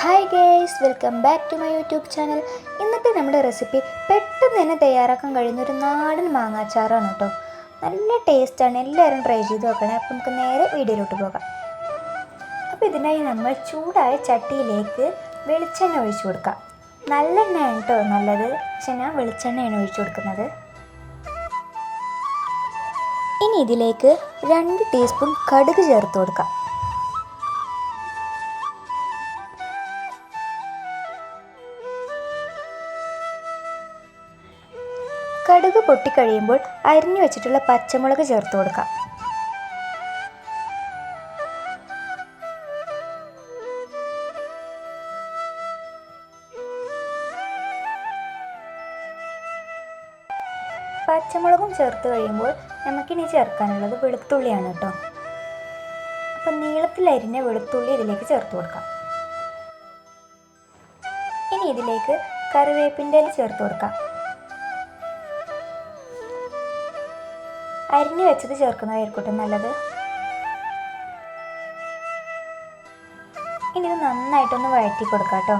Hi guys, welcome back to my YouTube channel. ഇന്നത്തെ നമ്മുടെ recipe പെട്ടെന്ന് തന്നെ തയ്യാറാക്കാൻ കഴിയുന്നൊരു നാടൻ മാങ്ങാച്ചാറാണ് കേട്ടോ. നല്ല ടേസ്റ്റാണ്, എല്ലാവരും ട്രൈ ചെയ്ത് നോക്കണേ. അപ്പോൾ നമുക്ക് നേരെ വീഡിയോയിലോട്ട് പോകാം. അപ്പോൾ ഇതിനായി നമ്മൾ ചൂടായ ചട്ടിയിലേക്ക് വെളിച്ചെണ്ണ ഒഴിച്ചു കൊടുക്കാം. നല്ലെണ്ണയാണ് കേട്ടോ നല്ലത്, പക്ഷെ ഞാൻ വെളിച്ചെണ്ണയാണ് ഒഴിച്ചു കൊടുക്കുന്നത്. ഇനി ഇതിലേക്ക് 2 ടീസ്പൂൺ കടുക് ചേർത്ത് കൊടുക്കാം. കടുക് പൊട്ടിക്കഴിയുമ്പോൾ അരിഞ്ഞു വെച്ചിട്ടുള്ള പച്ചമുളക് ചേർത്ത് കൊടുക്കാം. പച്ചമുളകും ചേർത്ത് കഴിയുമ്പോൾ നമുക്കിനി ചേർക്കാനുള്ളത് വെളുത്തുള്ളിയാണ് കേട്ടോ. അപ്പം നീളത്തിൽ അരിഞ്ഞ വെളുത്തുള്ളി ഇതിലേക്ക് ചേർത്ത് കൊടുക്കാം. ഇനി ഇതിലേക്ക് കറിവേപ്പിൻ്റെ ഇല ചേർത്ത് കൊടുക്കാം. അരിഞ്ഞു വെച്ചത് ചേർക്കുന്നതായിരിക്കട്ടെ നല്ലത്. ഇനി ഇത് നന്നായിട്ടൊന്ന് വഴറ്റി കൊടുക്കാം കേട്ടോ.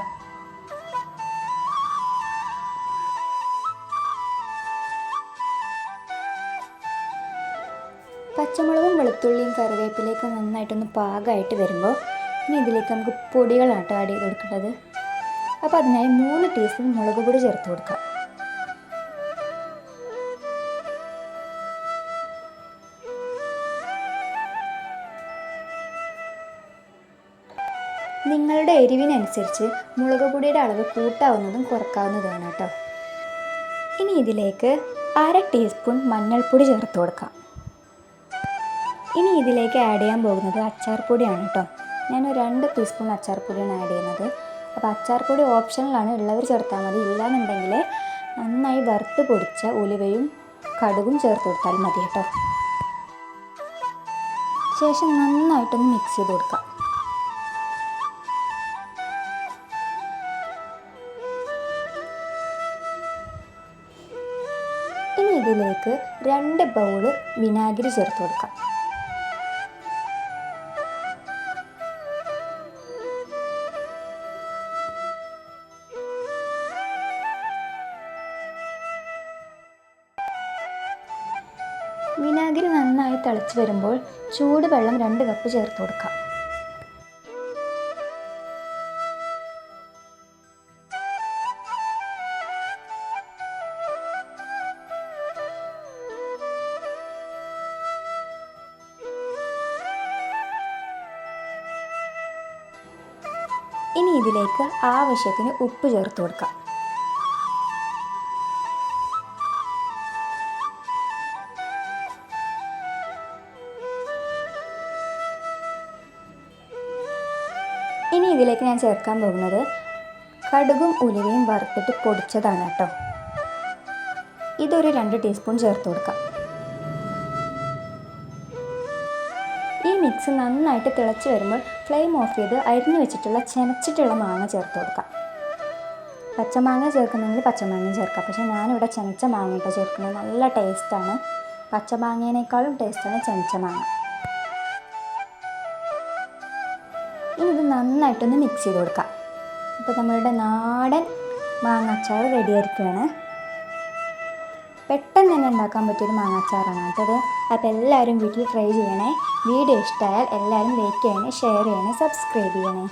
പച്ചമുളകും വെളുത്തുള്ളിയും കറിവേപ്പിലേക്ക് നന്നായിട്ടൊന്ന് പാകമായിട്ട് വരുമ്പോൾ ഇനി ഇതിലേക്ക് നമുക്ക് പൊടികളാട്ടോ ആഡ് ചെയ്ത് കൊടുക്കേണ്ടത്. അപ്പോൾ അതിനായി 3 ടീസ്പൂൺ മുളക് പൊടി ചേർത്ത് കൊടുക്കാം. നിങ്ങളുടെ എരിവിനനുസരിച്ച് മുളക് പൊടിയുടെ അളവ് കൂട്ടാവുന്നതും കുറക്കാവുന്നതാണ് കേട്ടോ. ഇനി ഇതിലേക്ക് 1/2 ടീസ്പൂൺ മഞ്ഞൾപ്പൊടി ചേർത്ത് കൊടുക്കാം. ഇനി ഇതിലേക്ക് ആഡ് ചെയ്യാൻ പോകുന്നത് അച്ചാർ പൊടിയാണ് കേട്ടോ. ഞാൻ 2 ടീസ്പൂൺ അച്ചാർ പൊടിയാണ് ആഡ് ചെയ്യുന്നത്. അപ്പോൾ അച്ചാർ പൊടി ഓപ്ഷണലാണ്, ഉള്ളവർ ചേർത്താൽ മതി. ഇല്ലാന്നുണ്ടെങ്കിൽ നന്നായി വറുത്ത് പൊടിച്ച ഉലുവയും കടുകും ചേർത്ത് കൊടുത്താൽ മതി കേട്ടോ. ശേഷം നന്നായിട്ടൊന്ന് മിക്സ് ചെയ്ത് കൊടുക്കാം. ഇനി ഇതിലേക്ക് 2 ബൗള് വിനാഗിരി ചേർത്ത് കൊടുക്കാം. വിനാഗിരി നന്നായി തിളച്ച് വരുമ്പോൾ ചൂടുവെള്ളം 2 കപ്പ് ചേർത്ത് കൊടുക്കാം. ഇനി ഇതിലേക്ക് ആവശ്യത്തിന് ഉപ്പ് ചേർത്ത് കൊടുക്കാം. ഇനി ഇതിലേക്ക് ഞാൻ ചേർക്കാൻ പോകുന്നത് കടുകും ഉലുവയും വറുത്തിട്ട് പൊടിച്ചതാണ് കേട്ടോ. ഇതൊരു 2 ടീസ്പൂൺ ചേർത്ത് കൊടുക്കാം. ഈ മിക്സ് നന്നായിട്ട് തിളച്ച് വരുമ്പോൾ ഫ്ലെയിം ഓഫ് ചെയ്ത് അരിഞ്ഞു വെച്ചിട്ടുള്ള ചെനച്ചിട്ടുള്ള മാങ്ങ ചേർത്ത് കൊടുക്കാം. പച്ചമാങ്ങ ചേർക്കുന്നെങ്കിൽ പച്ചമാങ്ങ ചേർക്കാം, പക്ഷേ ഞാനിവിടെ ചെനച്ച മാങ്ങ ചേർക്കുന്നത്. നല്ല ടേസ്റ്റാണ്, പച്ചമാങ്ങേനേക്കാളും ടേസ്റ്റാണ് ചെനച്ച മാങ്ങ. ഇനി ഇത് നന്നായിട്ടൊന്ന് മിക്സ് ചെയ്ത് കൊടുക്കാം. അപ്പോൾ നമ്മളുടെ നാടൻ മാങ്ങാച്ചാർ റെഡി ആയിരിക്കുകയാണ്. പെട്ടെന്ന് തന്നെ ഉണ്ടാക്കാൻ പറ്റിയൊരു മാങ്ങാച്ചാറാണ് കേട്ടത്. അപ്പോൾ എല്ലാവരും വീട്ടിൽ ട്രൈ ചെയ്യണേ. വീഡിയോ ഇഷ്ടമായാൽ എല്ലാവരും ലൈക്ക് ചെയ്യണേ, ഷെയർ ചെയ്യണേ, സബ്സ്ക്രൈബ് ചെയ്യണേ.